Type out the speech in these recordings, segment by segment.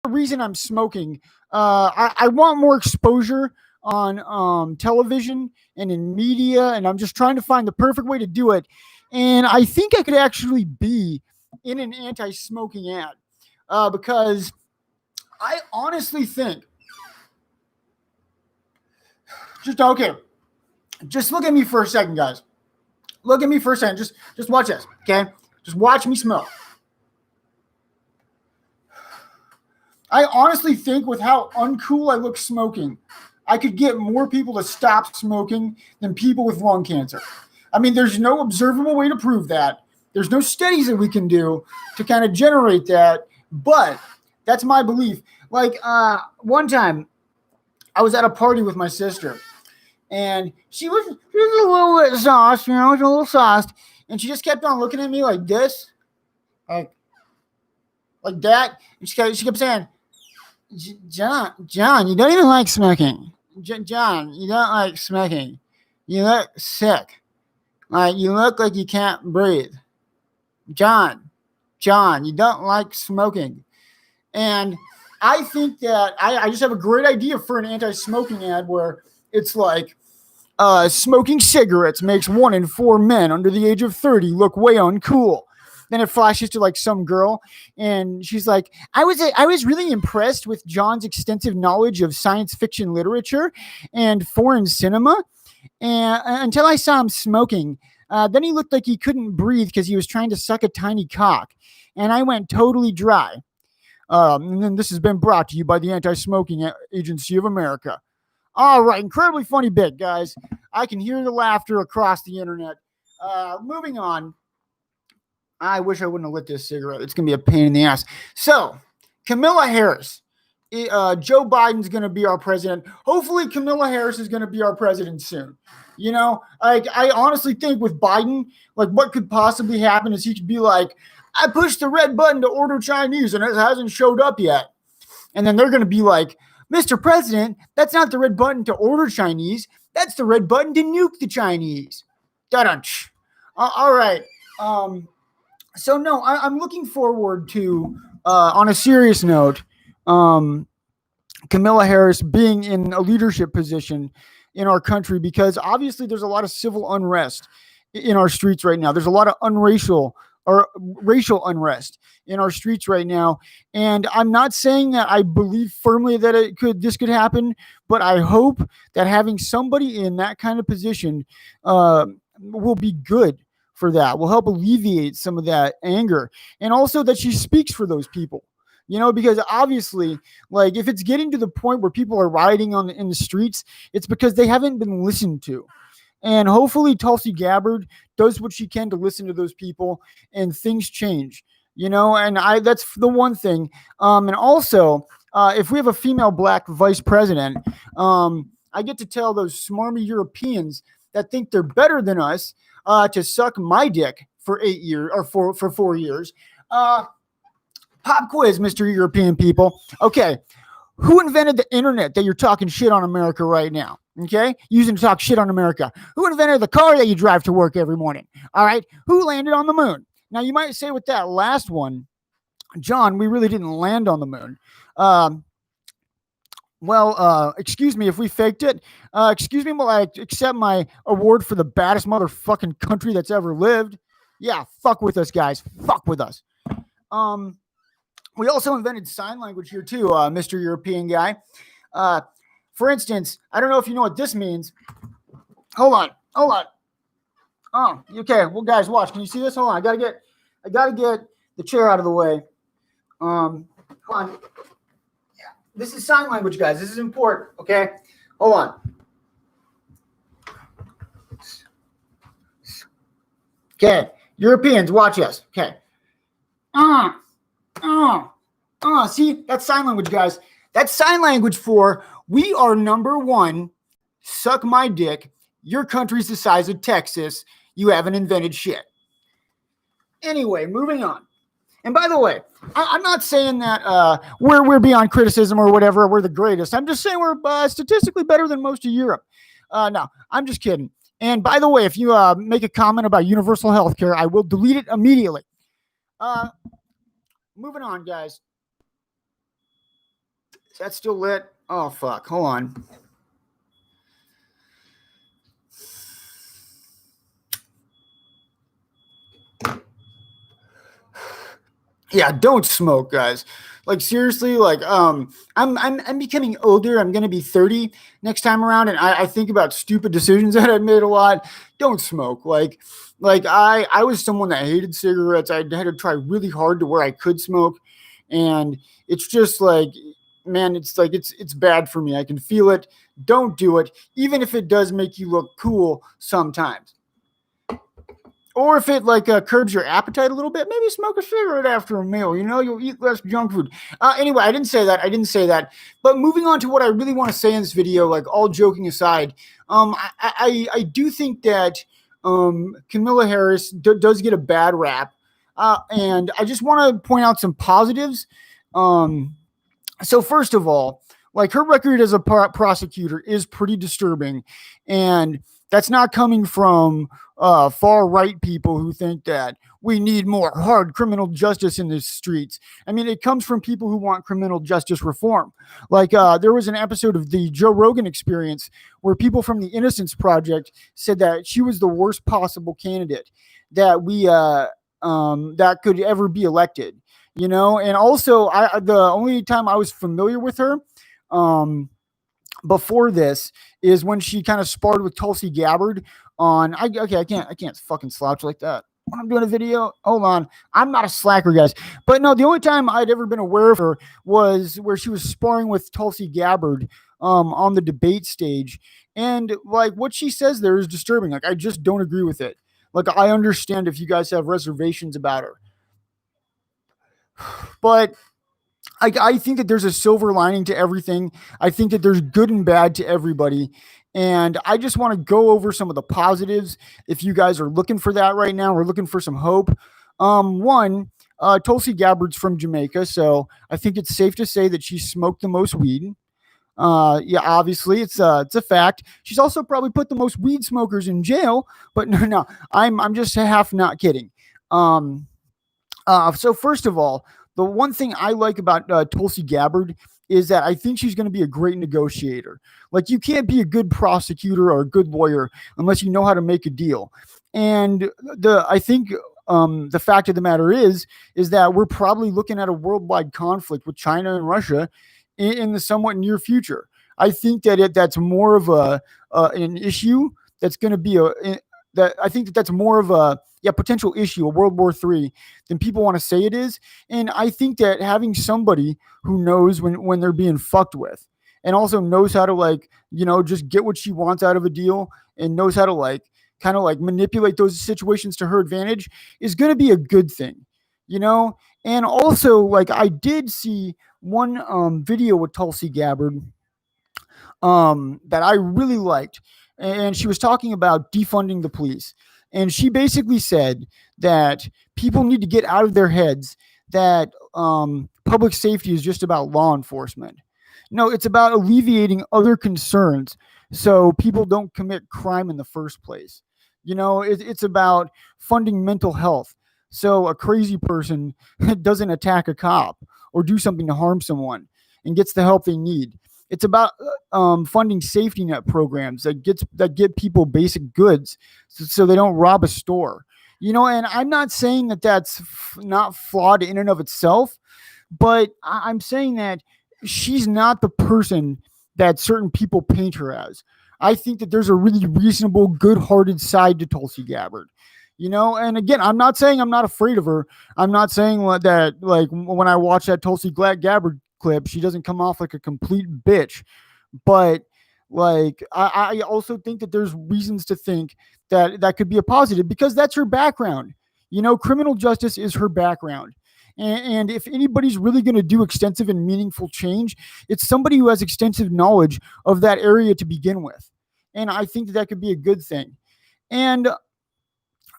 reason I'm smoking. I want more exposure on television and in media, and I'm just trying to find the perfect way to do it. And I think I could actually be in an anti-smoking ad because I honestly think just okay. Just look at me for a second, guys. Look at me for a second. Just watch this, okay? Just watch me smoke. I honestly think with how uncool I look smoking, I could get more people to stop smoking than people with lung cancer. I mean, there's no observable way to prove that. There's no studies that we can do to kind of generate that, but that's my belief. Like one time, I was at a party with my sister, and she was a little bit sauced, she was a little sauced, and she just kept on looking at me like this, like that. And she kept saying, John, you don't even like smoking. John, you don't like smoking. You look sick. Like, you look like you can't breathe. John, you don't like smoking. And I think that I just have a great idea for an anti-smoking ad where it's like, smoking cigarettes makes 1 in 4 men under the age of 30 look way uncool. Then it flashes to like some girl, and she's like, I was really impressed with John's extensive knowledge of science fiction literature and foreign cinema, and until I saw him smoking. Then he looked like he couldn't breathe because he was trying to suck a tiny cock, and I went totally dry. And then this has been brought to you by the Anti-Smoking Agency of America. All right, incredibly funny bit, guys. I can hear the laughter across the internet. Moving on. I wish I wouldn't have lit this cigarette. It's going to be a pain in the ass. So, Kamala Harris. Joe Biden's going to be our president. Hopefully, Kamala Harris is going to be our president soon. You know, I honestly think with Biden, like what could possibly happen is he could be like, I pushed the red button to order Chinese and it hasn't showed up yet. And then they're going to be like, Mr. President, that's not the red button to order Chinese. That's the red button to nuke the Chinese. Da-dunch. All right. So, no, I'm looking forward to, on a serious note, Kamala Harris being in a leadership position in our country, because obviously there's a lot of civil unrest in our streets right now. There's a lot of racial unrest in our streets right now. And I'm not saying that I believe firmly that this could happen, but I hope that having somebody in that kind of position will be good for that, will help alleviate some of that anger, and also that she speaks for those people, you know, because obviously, like, if it's getting to the point where people are rioting in the streets, it's because they haven't been listened to. And hopefully Tulsi Gabbard does what she can to listen to those people and things change, you know, and that's the one thing. And also, if we have a female black vice president, I get to tell those smarmy Europeans that think they're better than us to suck my dick for 8 years or for 4 years. Pop quiz, Mr. European people. Okay. Who invented the internet that you're talking shit on America right now? Okay. Using to talk shit on America. Who invented the car that you drive to work every morning? All right. Who landed on the moon? Now you might say with that last one, John, we really didn't land on the moon. Well, excuse me if we faked it. Excuse me while I accept my award for the baddest motherfucking country that's ever lived. Yeah, fuck with us, guys. Fuck with us. We also invented sign language here too, Mr. European guy. For instance, I don't know if you know what this means. Hold on. Oh, okay. Well, guys, watch. Can you see this? Hold on. I gotta get the chair out of the way. Hold on. This is sign language, guys. This is important, okay? Hold on. Okay, Europeans, watch us. Okay. See, that's sign language, guys. That's sign language for we are number one. Suck my dick. Your country's the size of Texas. You haven't invented shit. Anyway, moving on. And by the way, I'm not saying that we're beyond criticism or whatever. We're the greatest. I'm just saying we're statistically better than most of Europe. No, I'm just kidding. And by the way, if you make a comment about universal health care, I will delete it immediately. Moving on, guys. Is that still lit? Oh, fuck. Hold on. Yeah, don't smoke, guys. Like seriously, like I'm becoming older. I'm gonna be 30 next time around, and I think about stupid decisions that I made a lot. Don't smoke. Like I was someone that hated cigarettes. I had to try really hard to where I could smoke, and it's just like, man, it's like it's bad for me. I can feel it. Don't do it, even if it does make you look cool sometimes. Or if it like curbs your appetite a little bit, maybe smoke a cigarette after a meal. You know, you'll eat less junk food. Anyway, I didn't say that. I didn't say that. But moving on to what I really want to say in this video, like all joking aside, I do think that Kamala Harris does get a bad rap, and I just want to point out some positives. So first of all, like her record as a prosecutor is pretty disturbing, and that's not coming from far right people who think that we need more hard criminal justice in the streets. I mean, it comes from people who want criminal justice reform. Like there was an episode of the Joe Rogan Experience where people from the Innocence Project said that she was the worst possible candidate that we that could ever be elected. You know, and also the only time I was familiar with her before this is when she kind of sparred with Tulsi Gabbard on I can't fucking slouch like that when I'm doing a video. Hold on. I'm not a slacker, guys. But no, the only time I'd ever been aware of her was where she was sparring with Tulsi Gabbard on the debate stage. And like what she says there is disturbing. Like I just don't agree with it. Like I understand if you guys have reservations about her. But I think that there's a silver lining to everything. I think that there's good and bad to everybody. And I just want to go over some of the positives if you guys are looking for that right now. We're looking for some hope. One, Tulsi Gabbard's from Jamaica, so I think it's safe to say that she smoked the most weed. Yeah, obviously it's a fact. She's also probably put the most weed smokers in jail. But no, I'm just half not kidding. So first of all, the one thing I like about Tulsi Gabbard is that I think she's going to be a great negotiator. Like you can't be a good prosecutor or a good lawyer unless you know how to make a deal. And I think the fact of the matter is that we're probably looking at a worldwide conflict with China and Russia in the somewhat near future. I think that that's more of an issue that's going to be I think that's more of a potential issue, a World War III, than people want to say it is. And I think that having somebody who knows when they're being fucked with and also knows how to like, you know, just get what she wants out of a deal and knows how to like kind of like manipulate those situations to her advantage is going to be a good thing, you know? And also like I did see one video with Tulsi Gabbard that I really liked. And she was talking about defunding the police. And she basically said that people need to get out of their heads that public safety is just about law enforcement. No, it's about alleviating other concerns so people don't commit crime in the first place. You know, it's about funding mental health so a crazy person doesn't attack a cop or do something to harm someone and gets the help they need. It's about funding safety net programs that get people basic goods so they don't rob a store. You know, and I'm not saying that that's not flawed in and of itself, but I'm saying that she's not the person that certain people paint her as. I think that there's a really reasonable, good-hearted side to Tulsi Gabbard. You know, and again, I'm not saying I'm not afraid of her. I'm not saying that, like, when I watch that Tulsi Gabbard clip, she doesn't come off like a complete bitch. But, like, I also think that there's reasons to think that could be a positive because that's her background. You know, criminal justice is her background. And if anybody's really going to do extensive and meaningful change, it's somebody who has extensive knowledge of that area to begin with. And I think that could be a good thing. And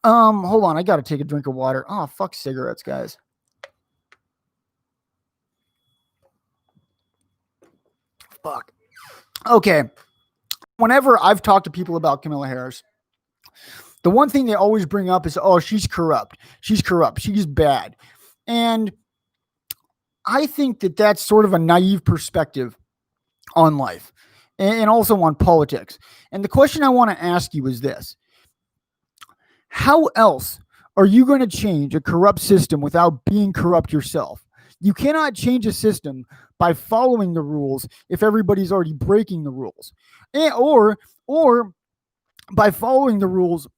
hold on, I got to take a drink of water. Oh, fuck cigarettes, guys. Fuck. Okay. Whenever I've talked to people about Kamala Harris, the one thing they always bring up is, oh, she's corrupt. She's corrupt. She's bad. And I think that that's sort of a naive perspective on life and also on politics. And the question I want to ask you is this: how else are you going to change a corrupt system without being corrupt yourself? You cannot change a system by following the rules if everybody's already breaking the rules, or by following the rules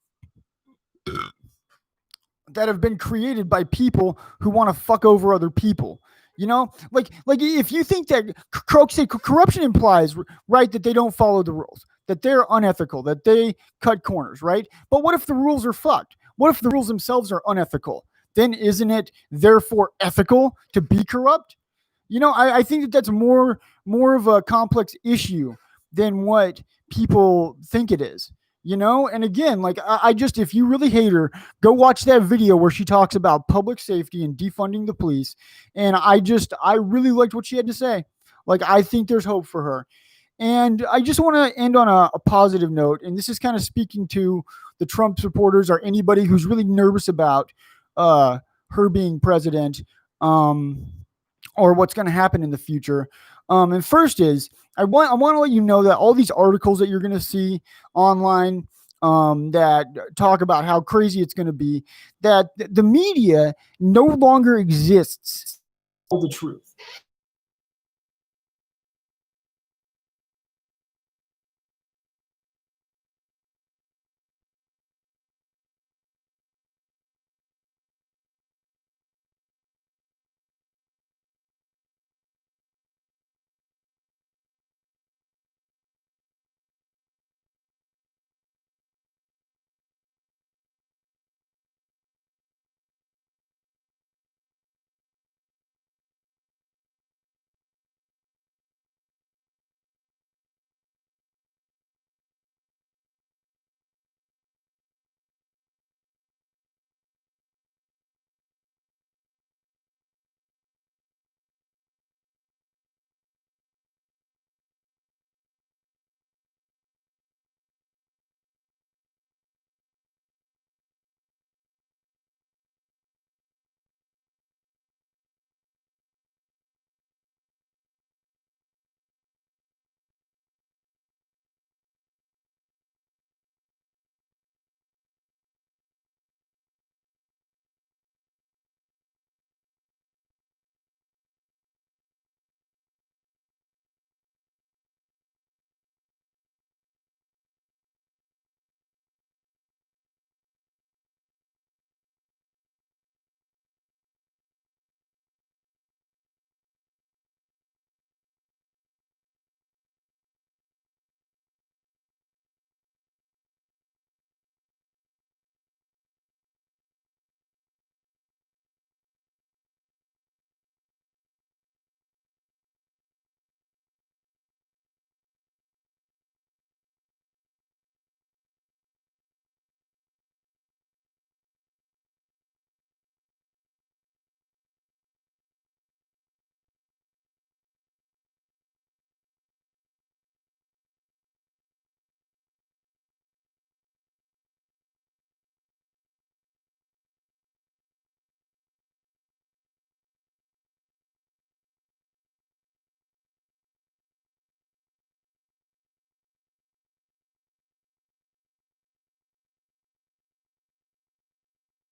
that have been created by people who want to fuck over other people. You know, like if you think that corruption implies, right, that they don't follow the rules, that they're unethical, that they cut corners, right? But what if the rules are fucked? What if the rules themselves are unethical? Then isn't it therefore ethical to be corrupt? You know, I think that that's more of a complex issue than what people think it is. You know, and again, like I just, if you really hate her, go watch that video where she talks about public safety and defunding the police. And I really liked what she had to say. Like, I think there's hope for her. And I just want to end on a positive note. And this is kind of speaking to the Trump supporters or anybody who's really nervous about her being president. Or what's going to happen in the future. And first is I want to let you know that all these articles that you're going to see online that talk about how crazy it's going to be, that the media no longer exists to tell the truth.